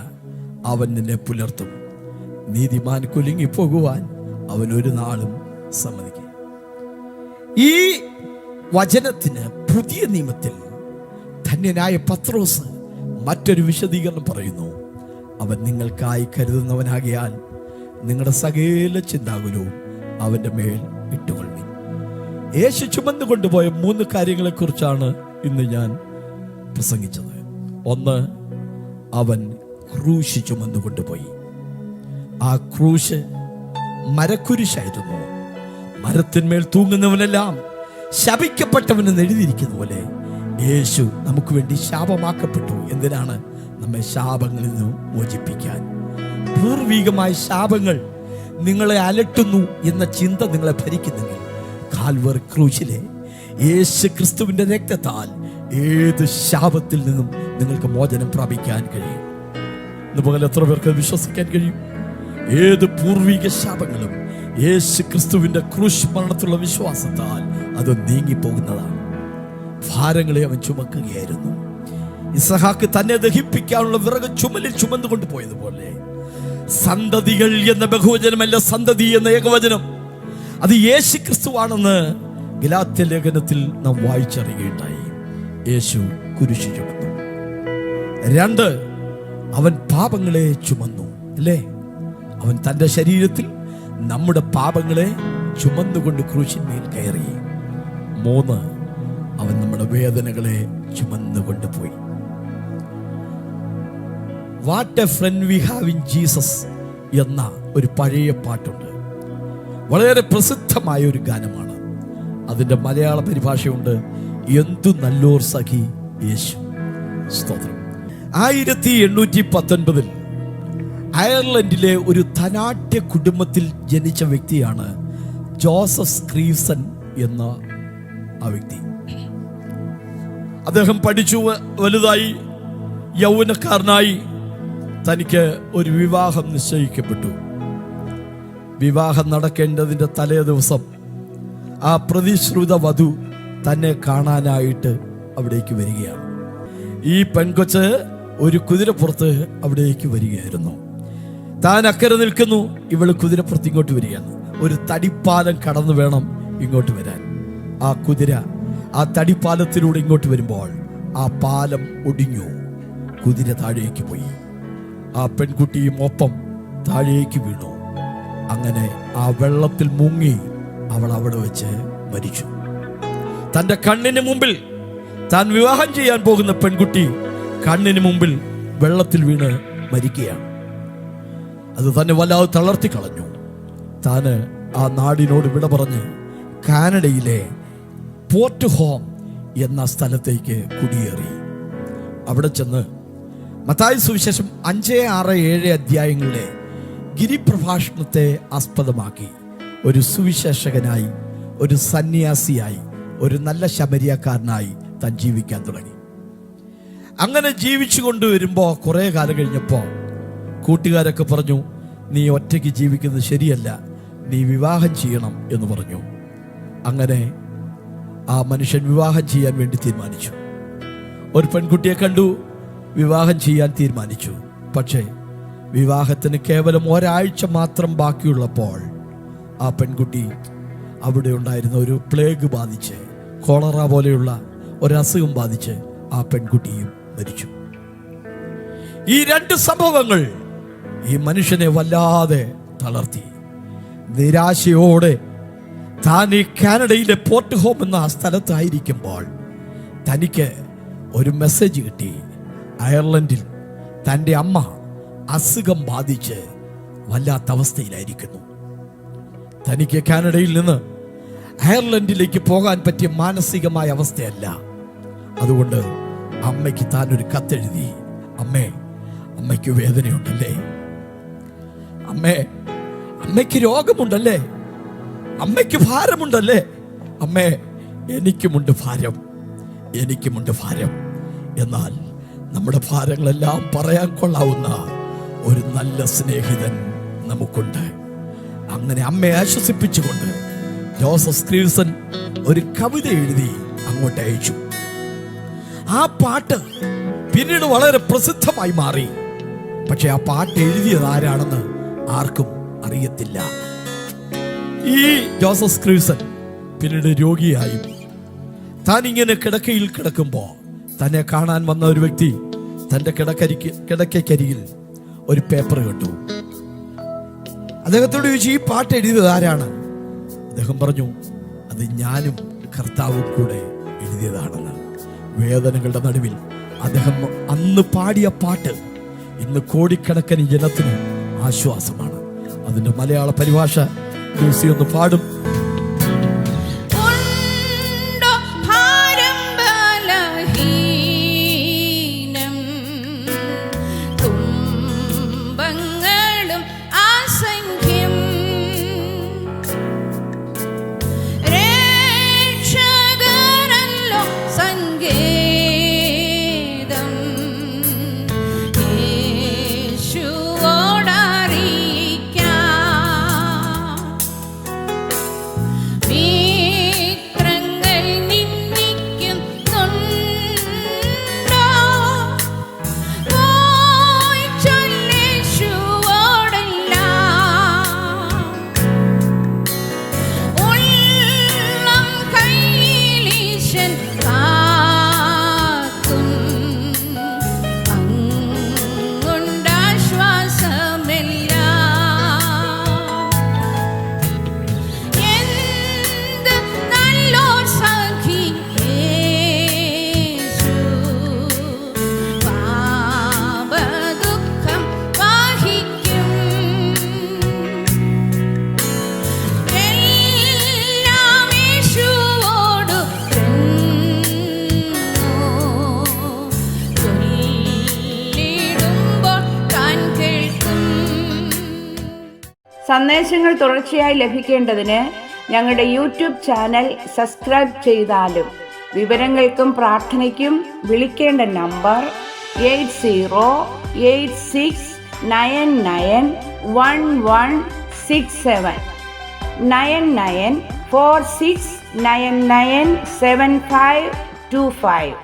അവൻ നിന്നെ പുലർത്തും. നീതിമാൻ കുലുങ്ങി പോകുവാൻ അവൻ ഒരു നാളും സമ്മതിക്കും. ഈ വചനത്തിന് പുതിയ നിയമത്തിൽ ധന്യനായ പത്രോസ് മറ്റൊരു വിശദീകരണം പറയുന്നു. അവൻ നിങ്ങൾക്കായി കരുതുന്നവനാകിയാൽ നിങ്ങളുടെ സകല ചിന്താകുലവും അവൻ്റെ മേൽ ഇട്ടുകൊള്ളുവിൻ. യേശു ചുമന്നു കൊണ്ടുപോയ 3 കാര്യങ്ങളെക്കുറിച്ചാണ് ഇന്ന് ഞാൻ പ്രസംഗിച്ചത്. ഒന്ന്, അവൻ ക്രൂശ് ചുമന്നു കൊണ്ടുപോയി. ആ ക്രൂശ് മരക്കുരിശായിരുന്നു. മരത്തിന്മേൽ തൂങ്ങുന്നവനെല്ലാം ശപിക്കപ്പെട്ടവനെന്ന് എഴുതിയിരിക്കുന്ന പോലെ യേശു നമുക്ക് വേണ്ടി ശാപമാക്കപ്പെട്ടു. എന്തിനാണ്? നമ്മെ ശാപങ്ങളിൽ നിന്ന് മോചിപ്പിക്കാൻ. പൂർവികമായ ശാപങ്ങൾ നിങ്ങളെ അലട്ടുന്നു എന്ന ചിന്ത നിങ്ങളെ ഭരിക്കുന്നെങ്കിൽ കാൽവറി ക്രൂശിലെ യേശു ക്രിസ്തുവിന്റെ രക്തത്താൽ ഏത് ശാപത്തിൽ നിന്നും നിങ്ങൾക്ക് മോചനം പ്രാപിക്കാൻ കഴിയും. ഇതുപോലെ എത്ര പേർക്ക് വിശ്വസിക്കാൻ കഴിയും? ഏത് പൂർവിക ശാപങ്ങളും യേശു ക്രിസ്തുവിന്റെ ക്രൂശ് മരണത്തിലുള്ള വിശ്വാസത്താൽ അത് നീങ്ങിപ്പോകുന്നതാണ്. ഭാരങ്ങളെ അവൻ ചുമക്കുകയായിരുന്നു. ഇസഹാക്ക് തന്നെ ദഹിപ്പിക്കാനുള്ള വിറക് ചുമലിൽ ചുമന്നു കൊണ്ടുപോയതുപോലെ സന്തതികൾ എന്ന ബഹുവചനമല്ല, സന്തതി എന്ന ഏകവചനം അത് യേശു ക്രിസ്തുവാണെന്ന് ഗലാത്യ ലേഖനത്തിൽ നാം വായിച്ചറിയുകയുണ്ടായി. യേശു കുരിശ് ചുമന്നു. 2, അവൻ പാപങ്ങളെ ചുമന്നു. അല്ലേ? അവൻ തൻ്റെ ശരീരത്തിൽ നമ്മുടെ പാപങ്ങളെ ചുമന്നുകൊണ്ട് ക്രൂശിന്മേൽ കയറി. 3, അവൻ നമ്മുടെ വേദനകളെ ചുമന്നുകൊണ്ട് പോയി. What a friend we have in Jesus എന്ന ഒരു പഴയ പാട്ടുണ്ട്. വളരെ പ്രസിദ്ധമായ ഒരു ഗാനമാണ്. അതിൻ്റെ മലയാള പരിഭാഷയുണ്ട്, എന്തു നല്ലോർ സഖി യേശു. സ്തോത്രം. 1819 അയർലൻഡിലെ ഒരു ധനാഢ്യ കുടുംബത്തിൽ ജനിച്ച വ്യക്തിയാണ് ജോസഫ് സ്ക്രീവ്സൺ എന്ന ആ വ്യക്തി. അദ്ദേഹം പഠിച്ചു വലുതായി, യൗവനക്കാരനായി. തനിക്ക് ഒരു വിവാഹം നിശ്ചയിക്കപ്പെട്ടു. വിവാഹം നടക്കേണ്ടതിൻ്റെ തലേ ദിവസം ആ പ്രതിശ്രുത വധു തന്നെ കാണാനായിട്ട് അവിടേക്ക് വരികയാണ്. ഈ പെൺകൊച്ച് ഒരു കുതിരപ്പുറത്ത് അവിടേക്ക് വരികയായിരുന്നു. താൻ അക്കരെ നിൽക്കുന്നു, ഇവള് കുതിരപ്പുറത്ത് ഇങ്ങോട്ട് വരികയാണ്. ഒരു തടിപ്പാലം കടന്നു വേണം ഇങ്ങോട്ട് വരാൻ. ആ കുതിര ആ തടിപ്പാലത്തിലൂടെ ഇങ്ങോട്ട് വരുമ്പോൾ ആ പാലം ഒടിഞ്ഞു, കുതിര താഴേക്ക് പോയി. ആ പെൺകുട്ടിയും ഒപ്പം താഴേക്ക് വീണു. അങ്ങനെ ആ വെള്ളത്തിൽ മുങ്ങി അവൾ അവിടെ വെച്ച് മരിച്ചു. തൻ്റെ കണ്ണിന് മുമ്പിൽ താൻ വിവാഹം ചെയ്യാൻ പോകുന്ന പെൺകുട്ടി കണ്ണിന് മുമ്പിൽ വെള്ളത്തിൽ വീണ് മരിക്കുകയാണ്. അത് തന്നെ വല്ലാതെ തളർത്തി കളഞ്ഞു. താന് ആ നാടിനോട് വിട പറഞ്ഞ് കാനഡയിലെ പോർട്ട് ഹോം എന്ന സ്ഥലത്തേക്ക് കുടിയേറി. അവിടെ ചെന്ന് മത്തായി സുവിശേഷം 5, 6, 7 അധ്യായങ്ങളിലെ ഗിരിപ്രഭാഷണത്തെ ആസ്പദമാക്കി ഒരു സുവിശേഷകനായി, ഒരു സന്യാസിയായി, ഒരു നല്ല ശമരിയക്കാരനായി താൻ ജീവിക്കാൻ തുടങ്ങി. അങ്ങനെ ജീവിച്ചു കൊണ്ടുവരുമ്പോൾ കുറേ കാലം കഴിഞ്ഞപ്പോൾ കൂട്ടുകാരൊക്കെ പറഞ്ഞു, നീ ഒറ്റയ്ക്ക് ജീവിക്കുന്നത് ശരിയല്ല, നീ വിവാഹം ചെയ്യണം എന്ന് പറഞ്ഞു. അങ്ങനെ ആ മനുഷ്യൻ വിവാഹം ചെയ്യാൻ വേണ്ടി തീരുമാനിച്ചു. ഒരു പെൺകുട്ടിയെ കണ്ടു, വിവാഹം ചെയ്യാൻ തീരുമാനിച്ചു. പക്ഷേ വിവാഹത്തിന് കേവലം ഒരാഴ്ച മാത്രം ബാക്കിയുള്ളപ്പോൾ ആ പെൺകുട്ടി അവിടെ ഉണ്ടായിരുന്ന ഒരു പ്ലേഗ് ബാധിച്ച്, കോളറ പോലെയുള്ള ഒരസുഖം ബാധിച്ച് ആ പെൺകുട്ടിയും മരിച്ചു. ഈ 2 സംഭവങ്ങൾ ഈ മനുഷ്യനെ വല്ലാതെ തളർത്തി. നിരാശയോടെ താൻ ഈ കാനഡയിലെ പോർട്ട് ഹോം എന്ന ആ സ്ഥലത്തായിരിക്കുമ്പോൾ തനിക്ക് ഒരു മെസ്സേജ് കിട്ടി. അയർലൻഡിൽ തൻ്റെ അമ്മ അസുഖം ബാധിച്ച് വല്ലാത്ത അവസ്ഥയിലായിരിക്കുന്നു. തനിക്ക് കാനഡയിൽ നിന്ന് അയർലൻഡിലേക്ക് പോകാൻ പറ്റിയ മാനസികമായ അവസ്ഥയല്ല. അതുകൊണ്ട് അമ്മയ്ക്ക് താൻ ഒരു കത്തെഴുതി. അമ്മയ്ക്ക് വേദനയുണ്ടല്ലേ? അമ്മയ്ക്ക് രോഗമുണ്ടല്ലേ? അമ്മയ്ക്ക് ഭാരമുണ്ടല്ലേ? എനിക്കുമുണ്ട് ഭാരം. എന്നാൽ നമ്മുടെ ഭാരങ്ങളെല്ലാം പറയാൻ കൊള്ളാവുന്ന ഒരു നല്ല സ്നേഹിതൻ നമുക്കുണ്ട്. അങ്ങനെ അമ്മയെ ആശ്വസിപ്പിച്ചുകൊണ്ട് ജോസഫ് സ്ക്രീവ്സൺ ഒരു കവിത എഴുതി അങ്ങോട്ട് അയച്ചു. ആ പാട്ട് പിന്നീട് വളരെ പ്രസിദ്ധമായി മാറി. പക്ഷെ ആ പാട്ട് എഴുതിയത് ആരാണെന്ന് ആർക്കും അറിയത്തില്ല. ഈ ജോസഫ് സ്ക്രീവ്സൺ പിന്നീട് രോഗിയായി. താൻ ഇങ്ങനെ കിടക്കയിൽ കിടക്കുമ്പോൾ തന്നെ കാണാൻ വന്ന ഒരു വ്യക്തി തൻ്റെ കിടക്കയ്ക്കരികിൽ ഒരു പേപ്പർ കണ്ടു. അദ്ദേഹത്തോട് ചോദിച്ചു, ഈ പാട്ട് എഴുതിയത് ആരാണ്? അദ്ദേഹം പറഞ്ഞു, അത് ഞാനും കർത്താവും കൂടെ എഴുതിയതാണെന്ന്. വേദനകളുടെ നടുവിൽ അദ്ദേഹം അന്ന് പാടിയ പാട്ട് ഇന്ന് കോടിക്കണക്കിന് ജനത്തിന് ആശ്വാസമാണ്. അതിൻ്റെ മലയാള പരിഭാഷ ലൂസി ഒന്ന് പാടും. സന്ദേശങ്ങൾ തുടർച്ചയായി ലഭിക്കേണ്ടതിന് ഞങ്ങളുടെ യൂട്യൂബ് ചാനൽ സബ്സ്ക്രൈബ് ചെയ്താലും. വിവരങ്ങൾക്കും പ്രാർത്ഥനയ്ക്കും വിളിക്കേണ്ട നമ്പർ 8086991167 9946997525.